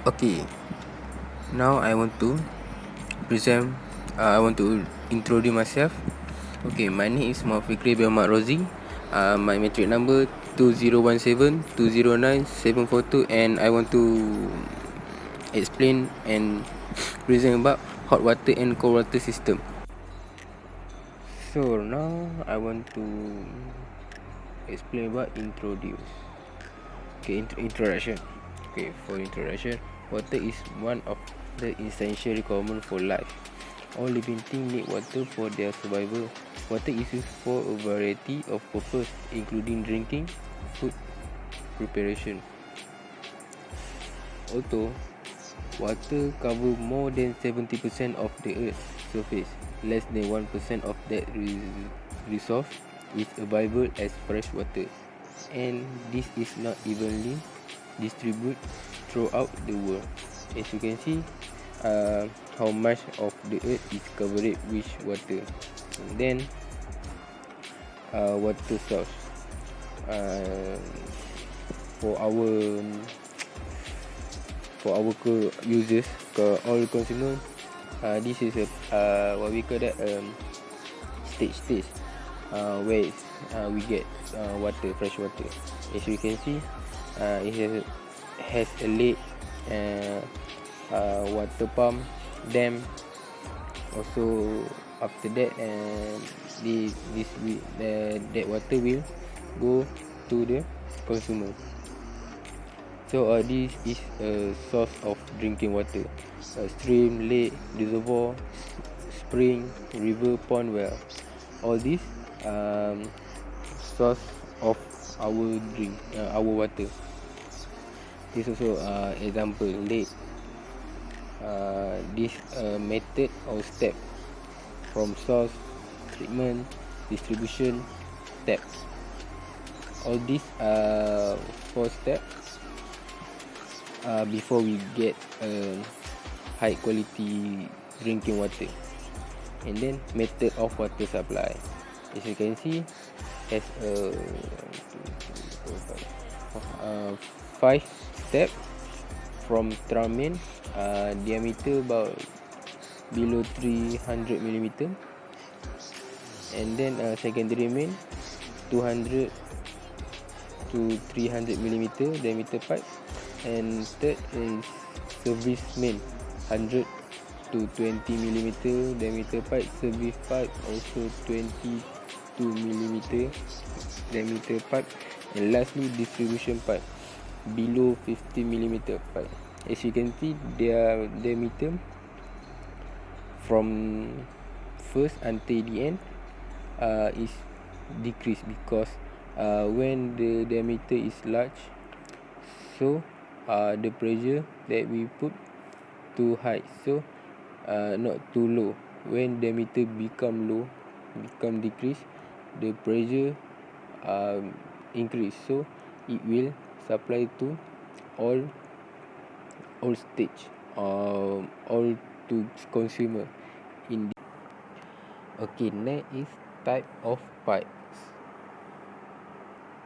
Okay, now present. I want to introduce myself. Okay, my name is Muafikri bin Ahmad Rozi. My matric number 2017209742, and I want to explain and present about hot water and cold water system. So now I want to explain about introduce. Okay, introduction. Okay, for introduction, water is one of the essential requirements for life. All living things need water for their survival. Water is used for a variety of purposes, including drinking, food preparation. Although water covers more than 70% of the Earth's surface, less than 1% of that resource is available as fresh water, and this is not evenly distributed throughout the world. As you can see, how much of the Earth is covered with water. And then water source. Uh, for our users, all consumer, this is a what we call that stage where we get water, fresh water. As you can see, it has a lake, water pump, dam. Also after that, that water will go to the consumer. So this is a source of drinking water: a stream, lake, reservoir, spring, river, pond, well. All these source of our water. This also example lake. This method or step from source, treatment, distribution, tap. All these 4 steps before we get high quality drinking water. And then method of water supply. As you can see, has a 5 step from drum main, diameter about below 300 millimeter, and then secondary main 200 to 300 millimeter diameter pipe, and third is service main 100 to 20 millimeter diameter pipe, service pipe also 22 millimeter diameter pipe, and lastly distribution pipe below 50 millimeter pipe. As you can see, their diameter from first until the end is decreased because when the diameter is large, so the pressure that we put too high, so not too low. When diameter become decrease, the pressure increase, so it will supply to all stage, all to consumer in. Okay, next is type of pipes.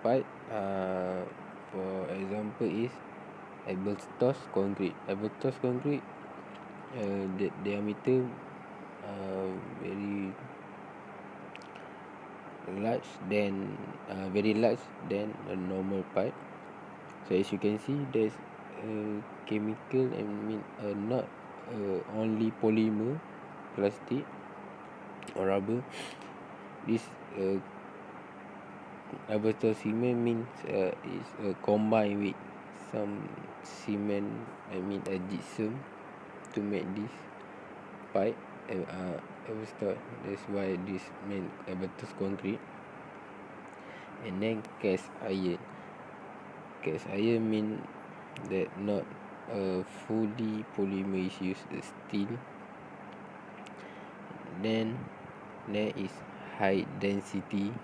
Pipe, for example, is asbestos concrete. Asbestos concrete, the diameter very large than a normal pipe. So as you can see, there's chemical, not only polymer, plastic or rubber. This asbestos cement means is combined with some cement, a gypsum, to make this pipe asbestos. That's why this mean asbestos concrete. And then cast iron. Cast iron mean that not fully polymer is used, steel. Then there is high density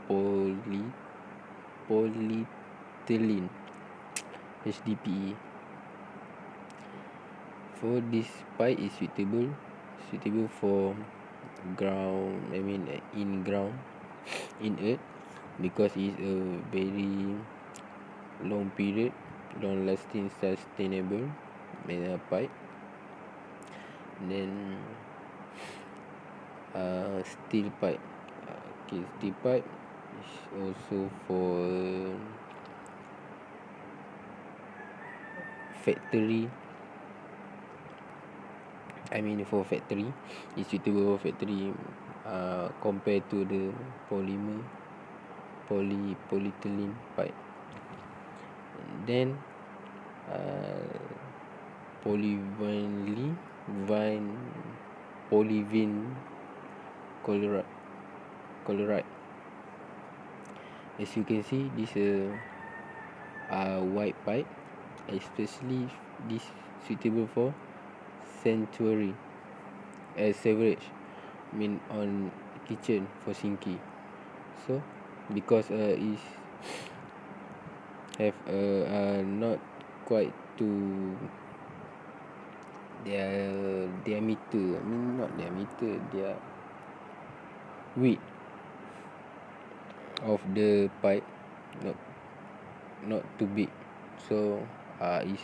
polyethylene, HDPE. For this pipe is suitable for ground, in ground, in earth, because it's a very long lasting, sustainable, pipe. Then steel pipe. Steel pipe is also for factory. For factory, it's suitable for factory compared to the polyethylene pipe. Then polyvinyl chloride. As you can see, this white pipe, especially this suitable for sewerage, on kitchen for sinking. So because is have not quite to their diameter, not diameter, their width of the pipe not too big. So is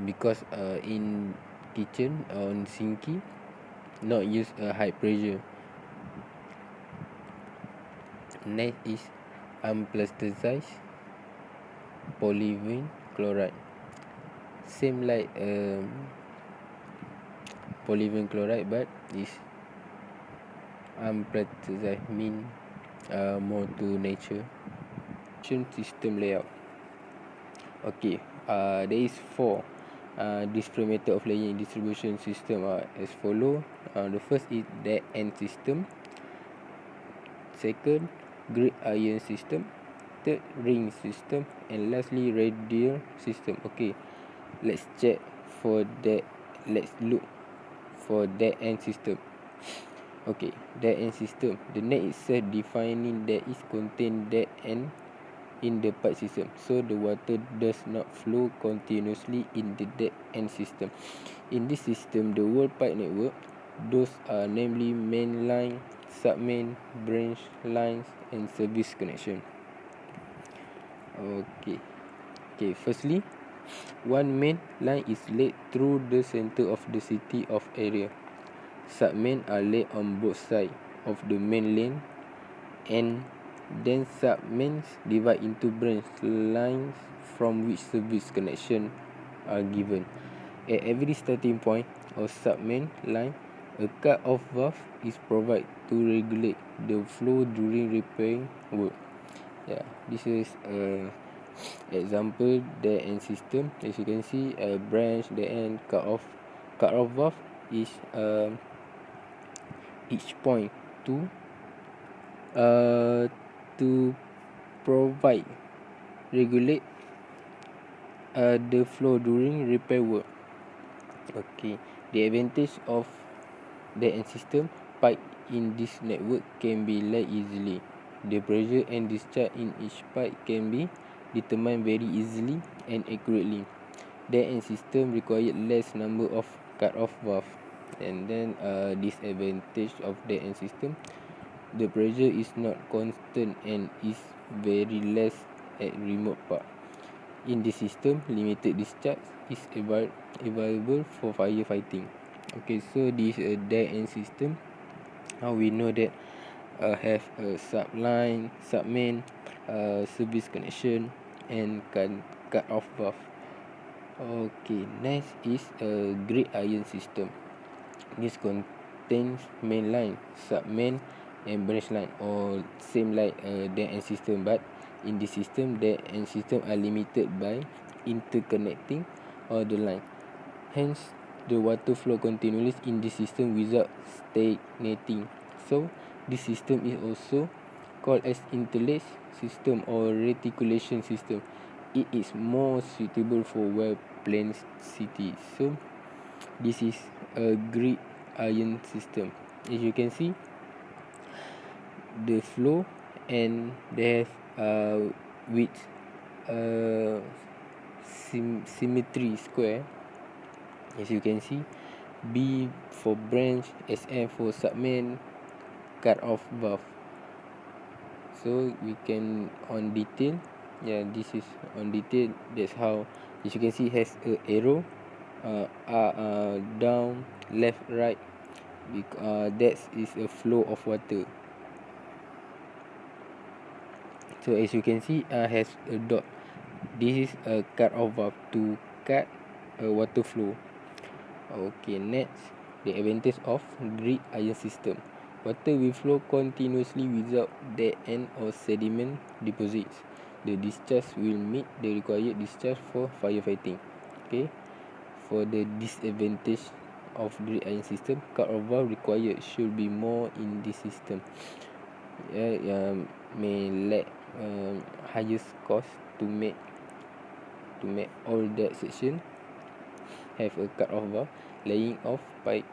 because in kitchen on sinking not use a high pressure. Next is unplasticized polyvinyl chloride. Same like polyvinyl chloride, but is unplasticized, more to nature. System layout. Okay, there is 4 different method of laying distribution system as follow. The first is dead end system. Second, grid iron system. Third, ring system. And lastly, radial system. Okay, let's look for dead end system. Okay, dead end system. The net itself defining that is contain dead end in the pipe system, so the water does not flow continuously in the dead end system. In this system, the whole pipe network, those are namely main line, sub-main, branch lines, and service connection. Okay, firstly, one main line is laid through the center of the city of area. Sub-main are laid on both sides of the main line, and then sub-mains divide into branch lines from which service connection are given. At every starting point of sub-main line, a cut-off valve is provided to regulate the flow during repairing work. This is example dead end system. As you can see, a branch dead end cut-off valve is each point to regulate the flow during repair work. Okay, the advantage of dead end system, pipe in this network can be laid easily. The pressure and discharge in each pipe can be determined very easily and accurately. Dead end system require less number of cut-off valve. And then disadvantage of dead end system, the pressure is not constant and is very less at remote part. In this system, limited discharge is available for firefighting. Okay, so this is a dead end system. How we know that have a sub-line, sub-main, service connection, and cut-off valve. Okay, next is a grid iron system. This contains main line, sub-main, and branch line, all same like dead end system, but in this system, dead end system are limited by interconnecting all the line. Hence, the water flow continuously in this system without stagnating. So, this system is also called as interlaced system or reticulation system. It is more suitable for well-planned cities. So, this is a grid iron system. As you can see, the flow and they have with symmetry square. As you can see, B for branch, SM for sub-main, cut off valve. So we can on detail Yeah, this is on detail. That's how, as you can see, has a arrow, down, left, right. That is a flow of water. So as you can see, has a dot. This is a cut off valve to cut a water flow. Okay, next, the advantage of grid iron system. Water will flow continuously without dead end or sediment deposits. The discharge will meet the required discharge for firefighting. Okay, for the disadvantage of grid iron system, cut-off valve required should be more in this system. May lack highest cost to make all that section have a cut-off valve. Laying off pipe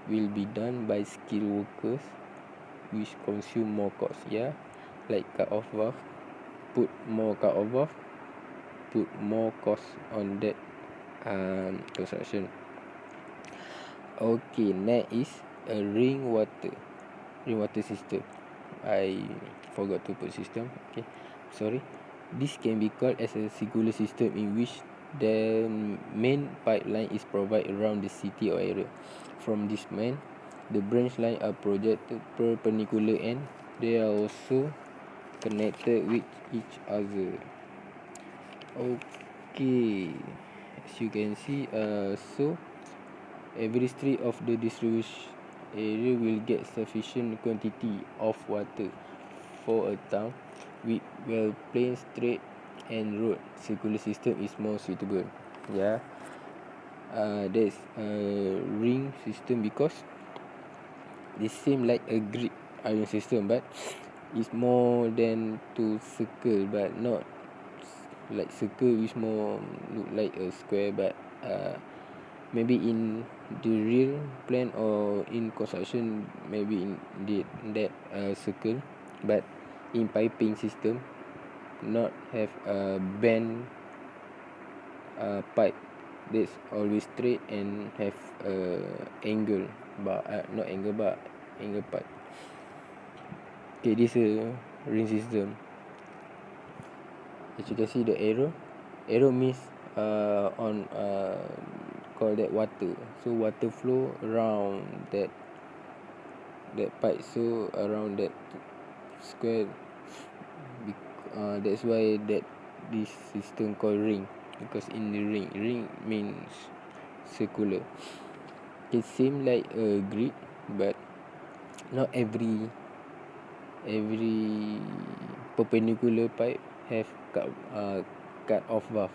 will be done by skilled workers, which consume more cost. Like cut-off valve, put more cut-off valve, put more cost on that construction. Okay, next is a rainwater system. I forgot to put system. Okay, sorry. This can be called as a circular system in which the main pipeline is provided around the city or area. From this main, the branch lines are projected perpendicular and they are also connected with each other. Okay, as you can see, so every street of the distribution area will get sufficient quantity of water for a town with well plain straight and road circular system is more suitable. There's a ring system because it seems like a grid iron system, but it's more than to circle, but not like circle which more look like a square, but maybe in the real plan or in construction, maybe in that circle, but in piping system not have a bend pipe that's always straight and have a angle bar, not angle bar, angle pipe. Okay, this is a ring system. As you can see, the arrow means on call that water, so water flow around that pipe, so around that square. That's why that this system called ring, because in the ring means circular. It seems like a grid, but not every perpendicular pipe have cut off valve.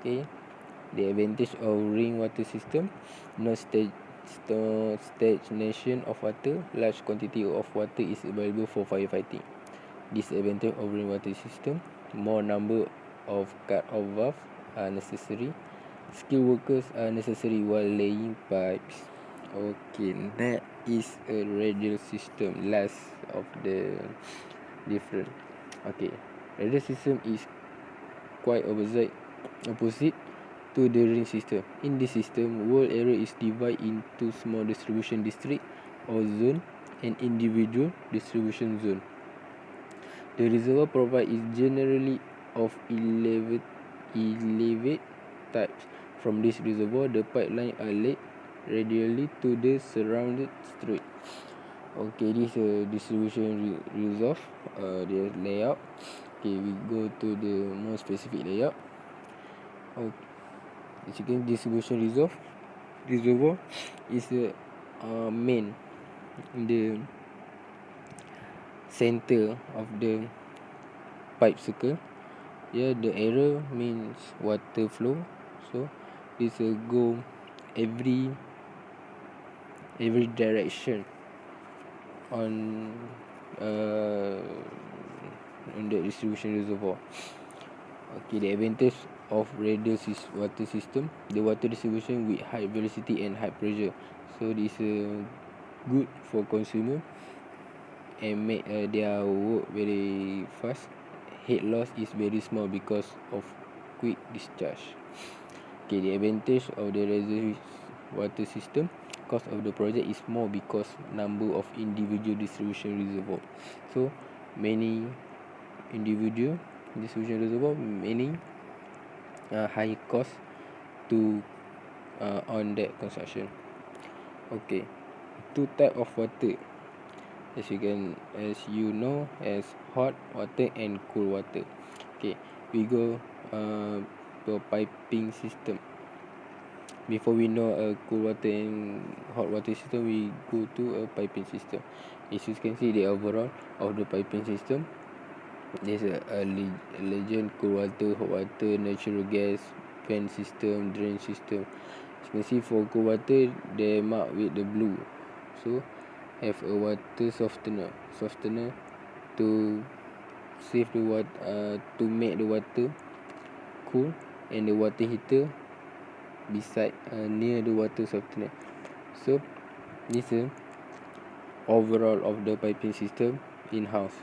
Okay, the advantage of ring water system: no stagnation of water. Large quantity of water is available for firefighting. Disadvantage of rainwater system: more number of cut-off valves are necessary. Skilled workers are necessary while laying pipes. Okay, that is a radial system. Last of the different. Okay, radial system is quite opposite to the ring system. In this system, whole area is divided into small distribution district or zone and individual distribution zone. The reservoir provided is generally of elevate types. From this reservoir, the pipeline are laid radially to the surrounded street. Okay, this is a distribution reservoir, the layout. Okay, we go to the more specific layout. Okay, as you can, distribution reservoir is a main in the center of the pipe circle. The arrow means water flow, so this will go every direction on the distribution reservoir. Okay, the advantage of radial water system: the water distribution with high velocity and high pressure, so this good for consumer and make their work very fast. Head loss is very small because of quick discharge. Okay, the advantage of the reservoir water system: cost of the project is more because number of individual distribution reservoir, so many individual distribution reservoir, meaning high cost to on that construction. Okay, two type of water, as you know, as hot water and cool water. Okay, we go to a piping system. Before we know a cool water and hot water system, we go to a piping system. As you can see, the overall of the piping system, there's a legend: cool water, hot water, natural gas, fan system, drain system. As you can see, for cool water, they mark with the blue. So have a water softener to save the water, to make the water cool, and the water heater beside near the water softener. So this is overall of the piping system in house.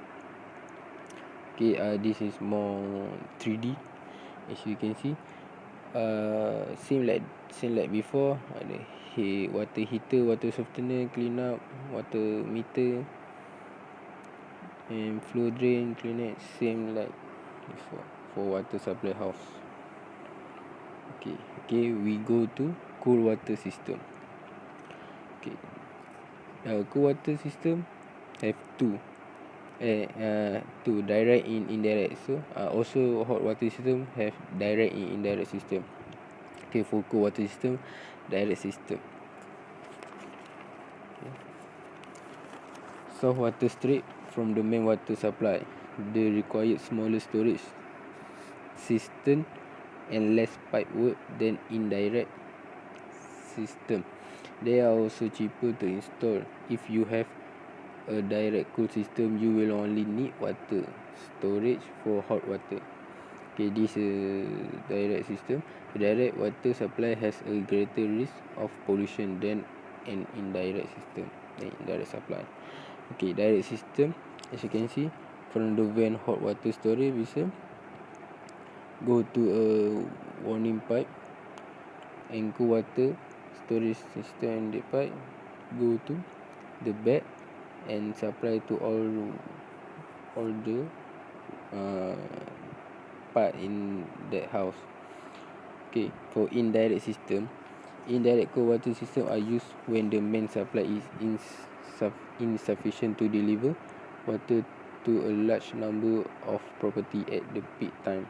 Okay, this is more 3D, as you can see. Same like before, ada water heater, water softener, clean up, water meter, and flow drain cleaner, same like before for water supply house. Okay, we go to cool water system. Okay, cool water system have two direct and indirect. So also hot water system have direct and indirect system. Okay, for cool water system, direct system. Okay. Soft water straight from the main water supply. The required smaller storage system and less pipe work than indirect system. They are also cheaper to install. If you have a direct cool system, you will only need water storage for hot water. Okay, this is direct system. Direct water supply has a greater risk of pollution than an indirect system, the indirect supply. Okay, direct system, as you can see from the van hot water storage system, go to a warning pipe, and cool water storage system and the pipe go to the bed and supply to all the part in that house. Okay, for indirect system, indirect cold water system are used when the main supply is insufficient to deliver water to a large number of property at the peak time.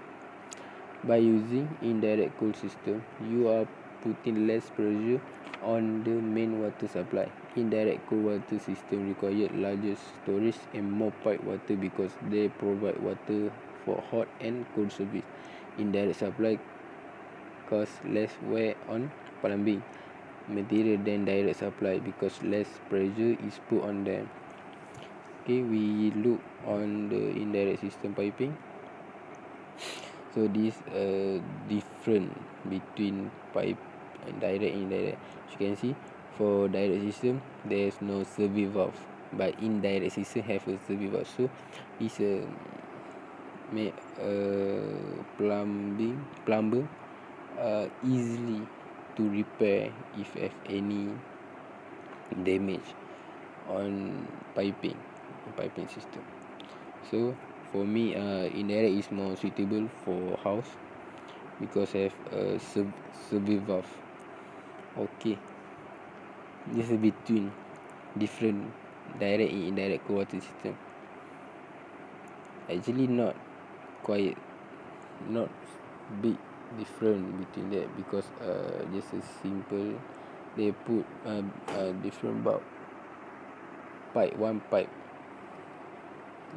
By using indirect cold system, you are putting less pressure on the main water supply. Indirect cold water system require larger storage and more pipe water because they provide water for hot and cold service. Indirect supply costs less wear on plumbing material than direct supply because less pressure is put on them. Okay, we look on the indirect system piping. So this different between pipe and direct and indirect. As you can see, for direct system there is no service valve, but indirect system have a service valve. So it's make plumber easily to repair if have any damage on piping system. So for me, indirect is more suitable for house because have a service valve. Okay, this is between different direct and indirect cold water system. Actually not big different between that because just a simple, they put different bulb pipe, one pipe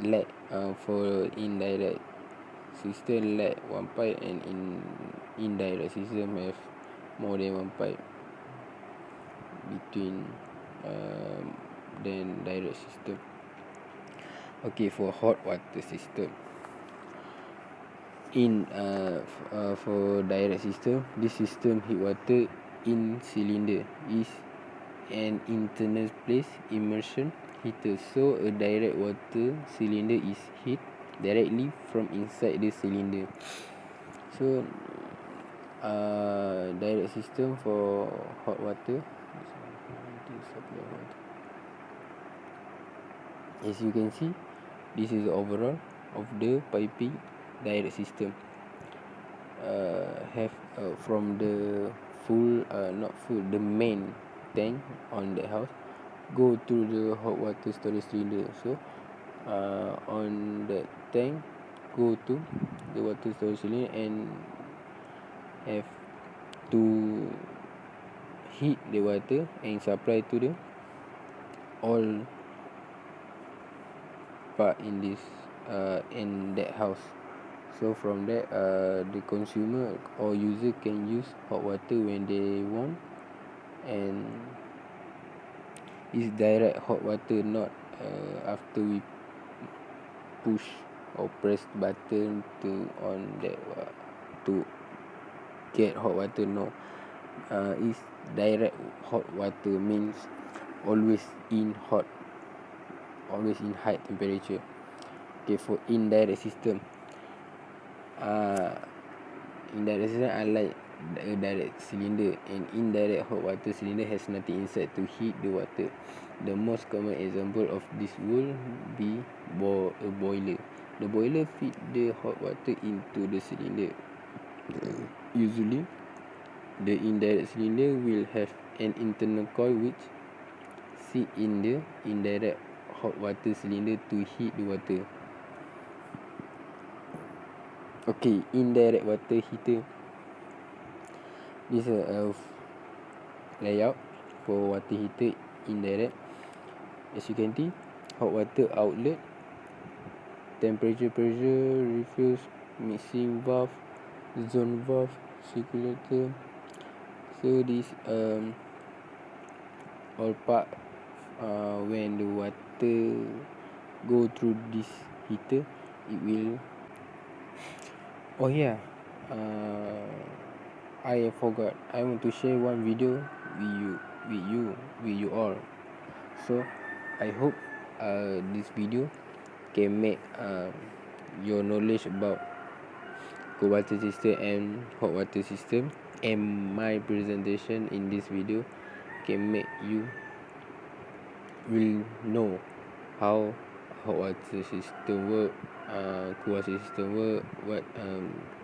LED for indirect system, LED one pipe, and in indirect system have more than one pipe between than direct system. Okay, for hot water system, in for direct system, this system heat water in cylinder is an internal place immersion heater. So a direct water cylinder is heat directly from inside the cylinder. So direct system for hot water, as you can see, this is the overall of the piping direct system. Have from the the main tank on the house, go to the hot water storage cylinder. So on the tank, go to the water storage cylinder and have to heat the water and supply to the all part in this in that house. So from that, the consumer or user can use hot water when they want, and it's direct hot water, not after we push or press button to on that to get hot water. No, it's direct hot water, means always in hot, always in high temperature. Okay, for indirect system, unlike a direct cylinder, an indirect hot water cylinder has nothing inside to heat the water. The most common example of this will be a boiler. The boiler feed the hot water into the cylinder. Usually, the indirect cylinder will have an internal coil which sit in the indirect hot water cylinder to heat the water. Okay, indirect water heater. This is a layout for water heater indirect. As you can see, hot water outlet, temperature, pressure, refills, mixing valve, zone valve, circulator. So this all part when the water go through this heater, it will. Oh yeah, I forgot. I want to share one video with you all. So I hope this video can make your knowledge about cold water system and hot water system, and my presentation in this video can make you will know how hot water system work, cool water system work, what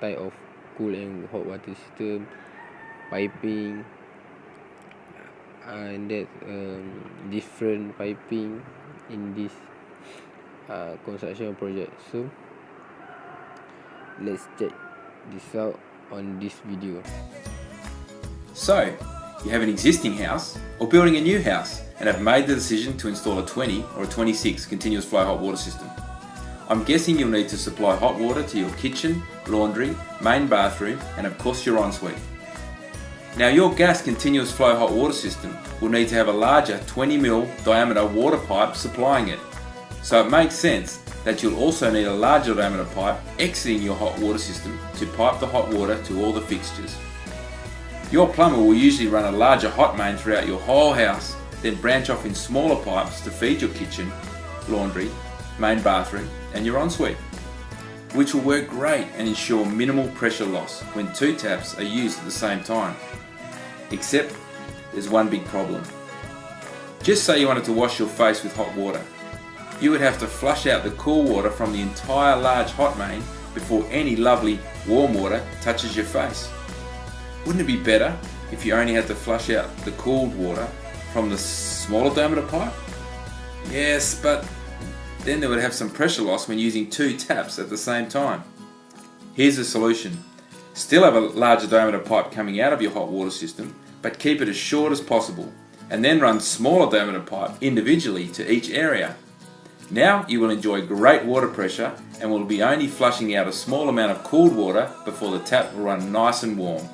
type of cool and hot water system, piping, and that different piping in this construction project. So let's check this out on this video. So, you have an existing house or building a new house and have made the decision to install a 20 or a 26 continuous flow hot water system. I'm guessing you'll need to supply hot water to your kitchen, laundry, main bathroom, and of course your ensuite. Now your gas continuous flow hot water system will need to have a larger 20mm diameter water pipe supplying it. So it makes sense that you'll also need a larger diameter pipe exiting your hot water system to pipe the hot water to all the fixtures. Your plumber will usually run a larger hot main throughout your whole house, then branch off in smaller pipes to feed your kitchen, laundry, main bathroom, and your ensuite, which will work great and ensure minimal pressure loss when two taps are used at the same time. Except there's one big problem. Just say you wanted to wash your face with hot water. You would have to flush out the cool water from the entire large hot main before any lovely warm water touches your face. Wouldn't it be better if you only had to flush out the cooled water from the smaller diameter pipe? Yes, but then they would have some pressure loss when using two taps at the same time. Here's the solution. Still have a larger diameter pipe coming out of your hot water system, but keep it as short as possible, and then run smaller diameter pipe individually to each area. Now you will enjoy great water pressure and will be only flushing out a small amount of cooled water before the tap will run nice and warm.